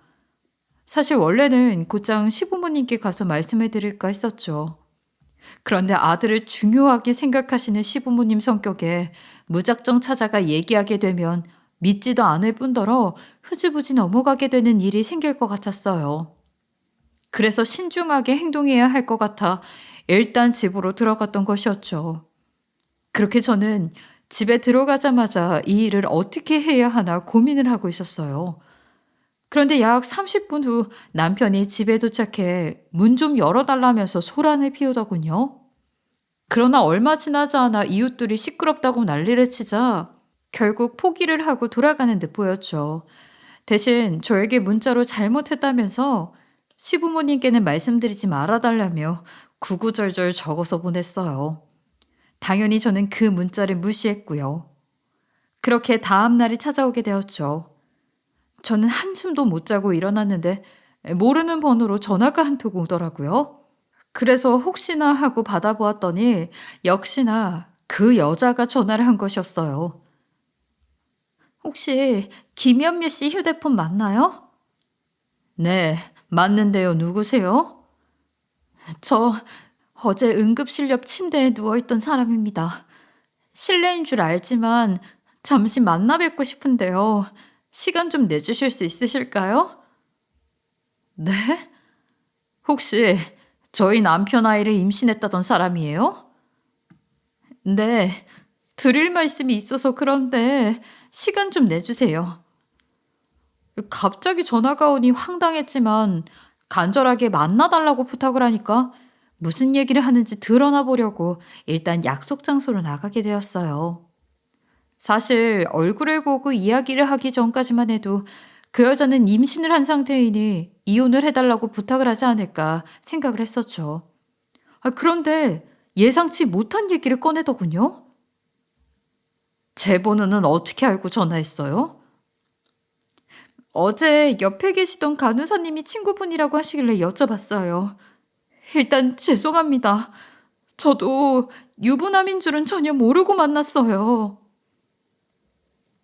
사실 원래는 곧장 시부모님께 가서 말씀해 드릴까 했었죠. 그런데 아들을 중요하게 생각하시는 시부모님 성격에 무작정 찾아가 얘기하게 되면 믿지도 않을 뿐더러 흐지부지 넘어가게 되는 일이 생길 것 같았어요. 그래서 신중하게 행동해야 할 것 같아 일단 집으로 들어갔던 것이었죠. 그렇게 저는 집에 들어가자마자 이 일을 어떻게 해야 하나 고민을 하고 있었어요. 그런데 약 30분 후 남편이 집에 도착해 문 좀 열어달라면서 소란을 피우더군요. 그러나 얼마 지나지 않아 이웃들이 시끄럽다고 난리를 치자 결국 포기를 하고 돌아가는 듯 보였죠. 대신 저에게 문자로 잘못했다면서 시부모님께는 말씀드리지 말아달라며 구구절절 적어서 보냈어요. 당연히 저는 그 문자를 무시했고요. 그렇게 다음 날이 찾아오게 되었죠. 저는 한숨도 못 자고 일어났는데 모르는 번호로 전화가 한 통 오더라고요. 그래서 혹시나 하고 받아보았더니 역시나 그 여자가 전화를 한 것이었어요. 혹시 김현미 씨 휴대폰 맞나요? 네, 맞는데요. 누구세요? 저 어제 응급실 옆 침대에 누워있던 사람입니다. 실례인 줄 알지만 잠시 만나 뵙고 싶은데요. 시간 좀 내주실 수 있으실까요? 네? 혹시 저희 남편 아이를 임신했다던 사람이에요? 네, 드릴 말씀이 있어서 그런데 시간 좀 내주세요. 갑자기 전화가 오니 황당했지만 간절하게 만나달라고 부탁을 하니까 무슨 얘기를 하는지 드러나 보려고 일단 약속 장소로 나가게 되었어요. 사실 얼굴을 보고 이야기를 하기 전까지만 해도 그 여자는 임신을 한 상태이니 이혼을 해달라고 부탁을 하지 않을까 생각을 했었죠. 그런데 예상치 못한 얘기를 꺼내더군요. 제 번호는 어떻게 알고 전화했어요? 어제 옆에 계시던 간호사님이 친구분이라고 하시길래 여쭤봤어요. 일단 죄송합니다. 저도 유부남인 줄은 전혀 모르고 만났어요.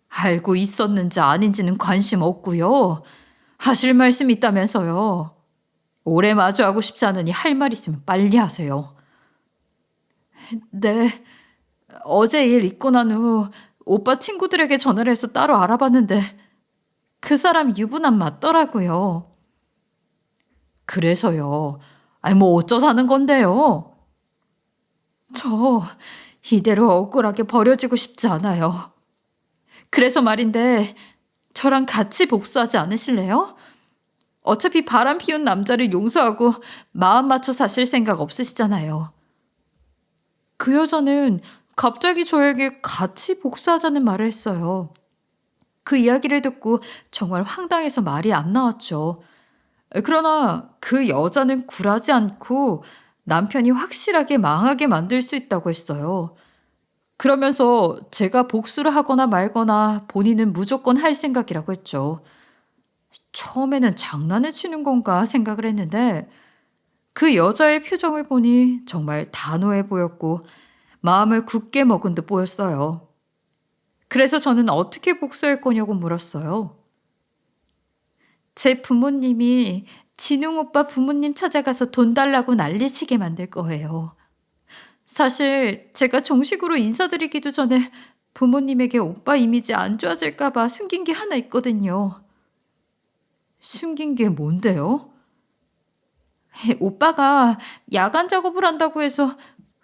알고 있었는지 아닌지는 관심 없고요. 하실 말씀 있다면서요. 오래 마주하고 싶지 않으니 할 말 있으면 빨리 하세요. 네, 어제 일 있고 난 후 오빠 친구들에게 전화를 해서 따로 알아봤는데 그 사람 유부남 맞더라고요. 그래서요. 아니 뭐 어쩌자는 건데요. 저 이대로 억울하게 버려지고 싶지 않아요. 그래서 말인데 저랑 같이 복수하지 않으실래요? 어차피 바람 피운 남자를 용서하고 마음 맞춰 사실 생각 없으시잖아요. 그 여자는 갑자기 저에게 같이 복수하자는 말을 했어요. 그 이야기를 듣고 정말 황당해서 말이 안 나왔죠. 그러나 그 여자는 굴하지 않고 남편이 확실하게 망하게 만들 수 있다고 했어요. 그러면서 제가 복수를 하거나 말거나 본인은 무조건 할 생각이라고 했죠. 처음에는 장난을 치는 건가 생각을 했는데 그 여자의 표정을 보니 정말 단호해 보였고 마음을 굳게 먹은 듯 보였어요. 그래서 저는 어떻게 복수할 거냐고 물었어요. 제 부모님이 진웅 오빠 부모님 찾아가서 돈 달라고 난리치게 만들 거예요. 사실 제가 정식으로 인사드리기도 전에 부모님에게 오빠 이미지 안 좋아질까 봐 숨긴 게 하나 있거든요. 숨긴 게 뭔데요? 오빠가 야간 작업을 한다고 해서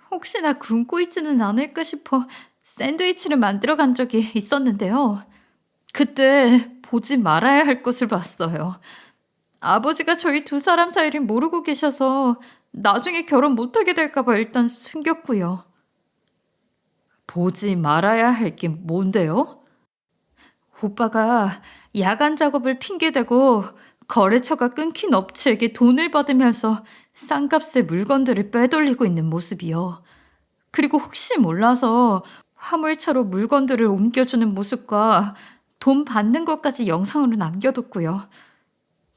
혹시나 굶고 있지는 않을까 싶어 샌드위치를 만들어 간 적이 있었는데요. 그때 보지 말아야 할 것을 봤어요. 아버지가 저희 두 사람 사이를 모르고 계셔서 나중에 결혼 못하게 될까 봐 일단 숨겼고요. 보지 말아야 할 게 뭔데요? 오빠가 야간 작업을 핑계대고 거래처가 끊긴 업체에게 돈을 받으면서 싼값에 물건들을 빼돌리고 있는 모습이요. 그리고 혹시 몰라서 화물차로 물건들을 옮겨주는 모습과 돈 받는 것까지 영상으로 남겨뒀고요.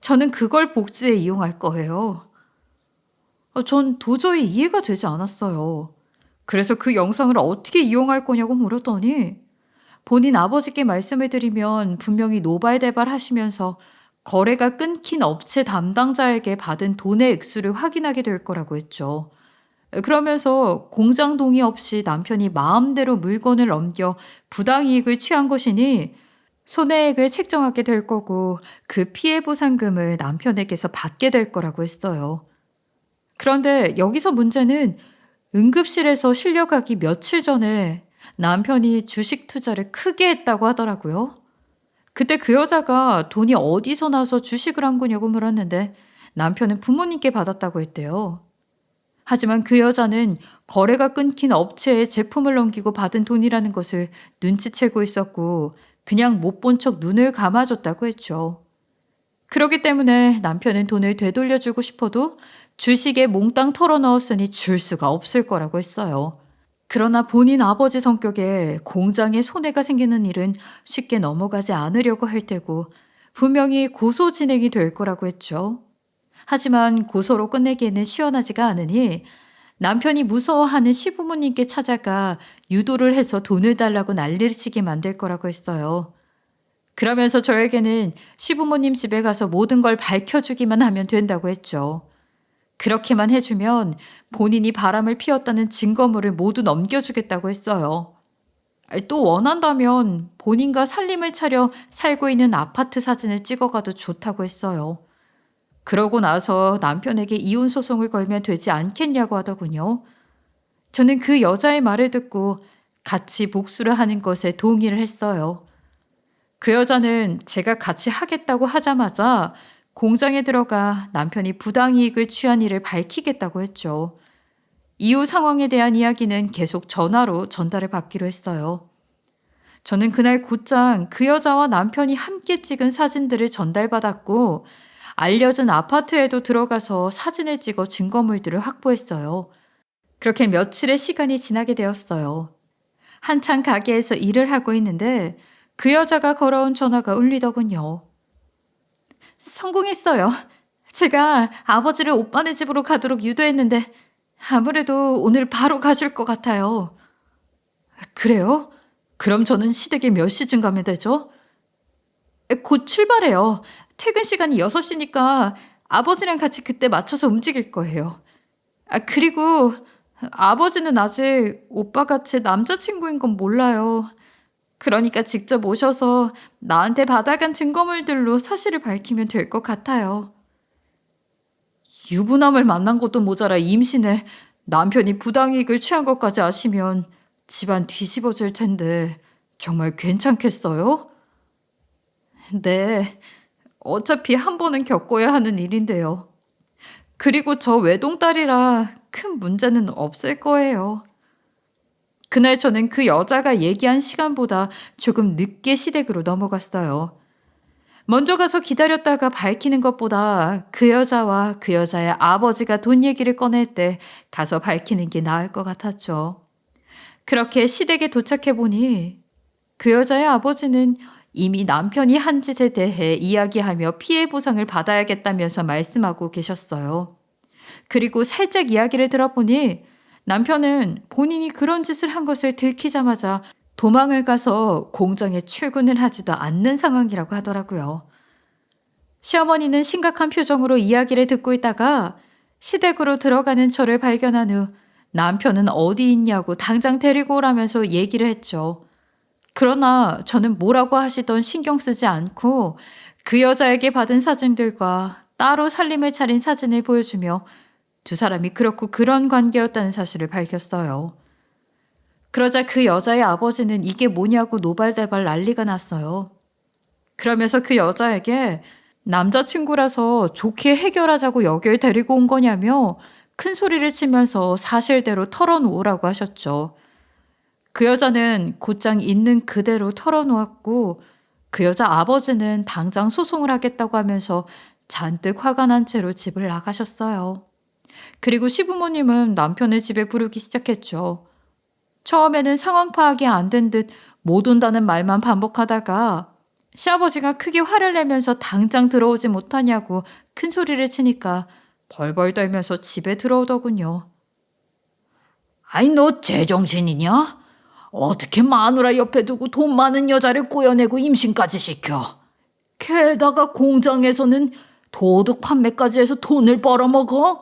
저는 그걸 복수에 이용할 거예요. 전 도저히 이해가 되지 않았어요. 그래서 그 영상을 어떻게 이용할 거냐고 물었더니 본인 아버지께 말씀을 드리면 분명히 노발대발 하시면서 거래가 끊긴 업체 담당자에게 받은 돈의 액수를 확인하게 될 거라고 했죠. 그러면서 공장 동의 없이 남편이 마음대로 물건을 넘겨 부당이익을 취한 것이니 손해액을 책정하게 될 거고 그 피해 보상금을 남편에게서 받게 될 거라고 했어요. 그런데 여기서 문제는 응급실에서 실려가기 며칠 전에 남편이 주식 투자를 크게 했다고 하더라고요. 그때 그 여자가 돈이 어디서 나서 주식을 한 거냐고 물었는데 남편은 부모님께 받았다고 했대요. 하지만 그 여자는 거래가 끊긴 업체에 제품을 넘기고 받은 돈이라는 것을 눈치채고 있었고 그냥 못 본 척 눈을 감아줬다고 했죠. 그렇기 때문에 남편은 돈을 되돌려주고 싶어도 주식에 몽땅 털어넣었으니 줄 수가 없을 거라고 했어요. 그러나 본인 아버지 성격에 공장에 손해가 생기는 일은 쉽게 넘어가지 않으려고 할 테고 분명히 고소 진행이 될 거라고 했죠. 하지만 고소로 끝내기에는 시원하지가 않으니 남편이 무서워하는 시부모님께 찾아가 유도를 해서 돈을 달라고 난리를 치게 만들 거라고 했어요. 그러면서 저에게는 시부모님 집에 가서 모든 걸 밝혀주기만 하면 된다고 했죠. 그렇게만 해주면 본인이 바람을 피웠다는 증거물을 모두 넘겨주겠다고 했어요. 또 원한다면 본인과 살림을 차려 살고 있는 아파트 사진을 찍어가도 좋다고 했어요. 그러고 나서 남편에게 이혼 소송을 걸면 되지 않겠냐고 하더군요. 저는 그 여자의 말을 듣고 같이 복수를 하는 것에 동의를 했어요. 그 여자는 제가 같이 하겠다고 하자마자 공장에 들어가 남편이 부당이익을 취한 일을 밝히겠다고 했죠. 이후 상황에 대한 이야기는 계속 전화로 전달을 받기로 했어요. 저는 그날 곧장 그 여자와 남편이 함께 찍은 사진들을 전달받았고 알려진 아파트에도 들어가서 사진을 찍어 증거물들을 확보했어요. 그렇게 며칠의 시간이 지나게 되었어요. 한창 가게에서 일을 하고 있는데 그 여자가 걸어온 전화가 울리더군요. 성공했어요. 제가 아버지를 오빠네 집으로 가도록 유도했는데 아무래도 오늘 바로 가실 것 같아요. 그래요? 그럼 저는 시댁에 몇 시쯤 가면 되죠? 곧 출발해요. 퇴근 시간이 6시니까 아버지랑 같이 그때 맞춰서 움직일 거예요. 그리고 아버지는 아직 오빠가 제 남자친구인 건 몰라요. 그러니까 직접 오셔서 나한테 받아간 증거물들로 사실을 밝히면 될 것 같아요. 유부남을 만난 것도 모자라 임신에 남편이 부당이익을 취한 것까지 아시면 집안 뒤집어질 텐데 정말 괜찮겠어요? 네, 어차피 한 번은 겪어야 하는 일인데요. 그리고 저 외동딸이라 큰 문제는 없을 거예요. 그날 저는 그 여자가 얘기한 시간보다 조금 늦게 시댁으로 넘어갔어요. 먼저 가서 기다렸다가 밝히는 것보다 그 여자와 그 여자의 아버지가 돈 얘기를 꺼낼 때 가서 밝히는 게 나을 것 같았죠. 그렇게 시댁에 도착해 보니 그 여자의 아버지는 이미 남편이 한 짓에 대해 이야기하며 피해 보상을 받아야겠다면서 말씀하고 계셨어요. 그리고 살짝 이야기를 들어보니 남편은 본인이 그런 짓을 한 것을 들키자마자 도망을 가서 공장에 출근을 하지도 않는 상황이라고 하더라고요. 시어머니는 심각한 표정으로 이야기를 듣고 있다가 시댁으로 들어가는 저를 발견한 후 남편은 어디 있냐고 당장 데리고 오라면서 얘기를 했죠. 그러나 저는 뭐라고 하시던 신경 쓰지 않고 그 여자에게 받은 사진들과 따로 살림을 차린 사진을 보여주며 두 사람이 그렇고 그런 관계였다는 사실을 밝혔어요. 그러자 그 여자의 아버지는 이게 뭐냐고 노발대발 난리가 났어요. 그러면서 그 여자에게 남자친구라서 좋게 해결하자고 여길 데리고 온 거냐며 큰 소리를 치면서 사실대로 털어놓으라고 하셨죠. 그 여자는 곧장 있는 그대로 털어놓았고 그 여자 아버지는 당장 소송을 하겠다고 하면서 잔뜩 화가 난 채로 집을 나가셨어요. 그리고 시부모님은 남편을 집에 부르기 시작했죠. 처음에는 상황 파악이 안 된 듯 못 온다는 말만 반복하다가 시아버지가 크게 화를 내면서 당장 들어오지 못하냐고 큰 소리를 치니까 벌벌 떨면서 집에 들어오더군요. 아이 너 제정신이냐? 어떻게 마누라 옆에 두고 돈 많은 여자를 꼬여내고 임신까지 시켜? 게다가 공장에서는 도둑 판매까지 해서 돈을 벌어먹어?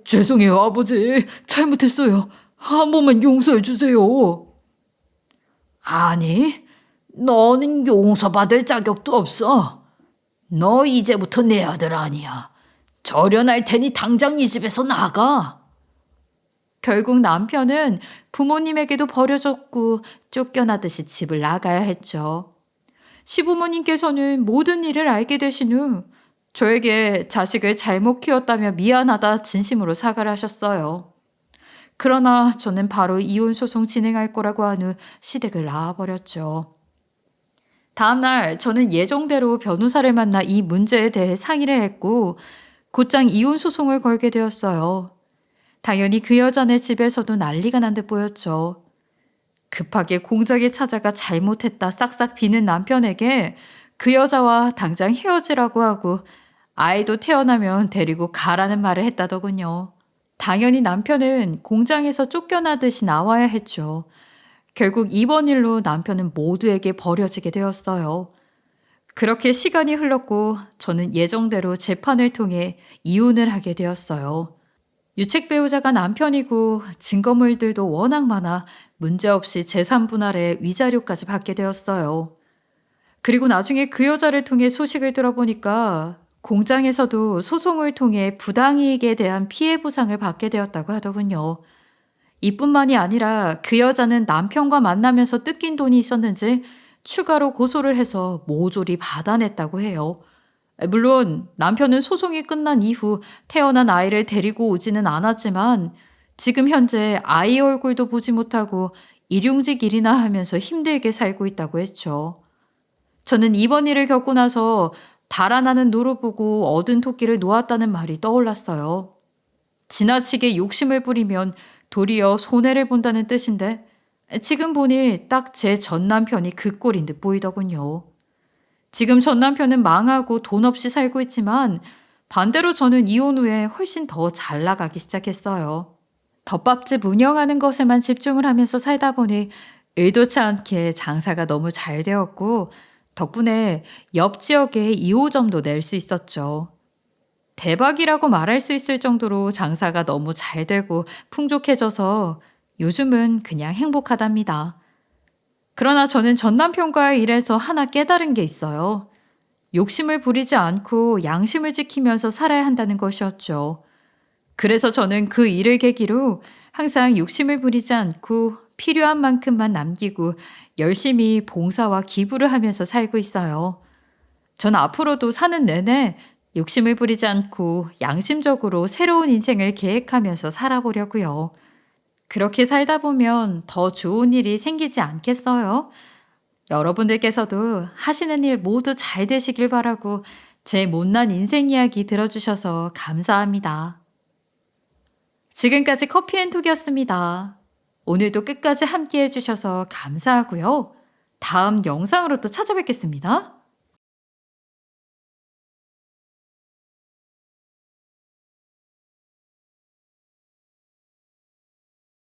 죄송해요 아버지. 잘못했어요. 한 번만 용서해 주세요. 아니, 너는 용서받을 자격도 없어. 너 이제부터 내 아들 아니야. 절연할 테니 당장 이 집에서 나가. 결국 남편은 부모님에게도 버려졌고 쫓겨나듯이 집을 나가야 했죠. 시부모님께서는 모든 일을 알게 되신 후 저에게 자식을 잘못 키웠다며 미안하다 진심으로 사과를 하셨어요. 그러나 저는 바로 이혼 소송 진행할 거라고 한 후 시댁을 나와버렸죠. 다음날 저는 예정대로 변호사를 만나 이 문제에 대해 상의를 했고 곧장 이혼 소송을 걸게 되었어요. 당연히 그 여자네 집에서도 난리가 난 듯 보였죠. 급하게 공장에 찾아가 잘못했다 싹싹 비는 남편에게 그 여자와 당장 헤어지라고 하고 아이도 태어나면 데리고 가라는 말을 했다더군요. 당연히 남편은 공장에서 쫓겨나듯이 나와야 했죠. 결국 이번 일로 남편은 모두에게 버려지게 되었어요. 그렇게 시간이 흘렀고 저는 예정대로 재판을 통해 이혼을 하게 되었어요. 유책 배우자가 남편이고 증거물들도 워낙 많아 문제없이 재산 분할에 위자료까지 받게 되었어요. 그리고 나중에 그 여자를 통해 소식을 들어보니까 공장에서도 소송을 통해 부당이익에 대한 피해 보상을 받게 되었다고 하더군요. 이뿐만이 아니라 그 여자는 남편과 만나면서 뜯긴 돈이 있었는지 추가로 고소를 해서 모조리 받아냈다고 해요. 물론 남편은 소송이 끝난 이후 태어난 아이를 데리고 오지는 않았지만 지금 현재 아이 얼굴도 보지 못하고 일용직 일이나 하면서 힘들게 살고 있다고 했죠. 저는 이번 일을 겪고 나서 달아나는 노루 보고 얻은 토끼를 놓았다는 말이 떠올랐어요. 지나치게 욕심을 부리면 도리어 손해를 본다는 뜻인데 지금 보니 딱 제 전 남편이 그 꼴인 듯 보이더군요. 지금 전 남편은 망하고 돈 없이 살고 있지만 반대로 저는 이혼 후에 훨씬 더 잘 나가기 시작했어요. 덮밥집 운영하는 것에만 집중을 하면서 살다 보니 의도치 않게 장사가 너무 잘 되었고 덕분에 옆 지역에 2호점도 낼 수 있었죠. 대박이라고 말할 수 있을 정도로 장사가 너무 잘 되고 풍족해져서 요즘은 그냥 행복하답니다. 그러나 저는 전 남편과의 일에서 하나 깨달은 게 있어요. 욕심을 부리지 않고 양심을 지키면서 살아야 한다는 것이었죠. 그래서 저는 그 일을 계기로 항상 욕심을 부리지 않고 필요한 만큼만 남기고 열심히 봉사와 기부를 하면서 살고 있어요. 전 앞으로도 사는 내내 욕심을 부리지 않고 양심적으로 새로운 인생을 계획하면서 살아보려고요. 그렇게 살다 보면 더 좋은 일이 생기지 않겠어요? 여러분들께서도 하시는 일 모두 잘 되시길 바라고 제 못난 인생 이야기 들어주셔서 감사합니다. 지금까지 커피앤톡이었습니다. 오늘도 끝까지 함께 해주셔서 감사하고요. 다음 영상으로 또 찾아뵙겠습니다.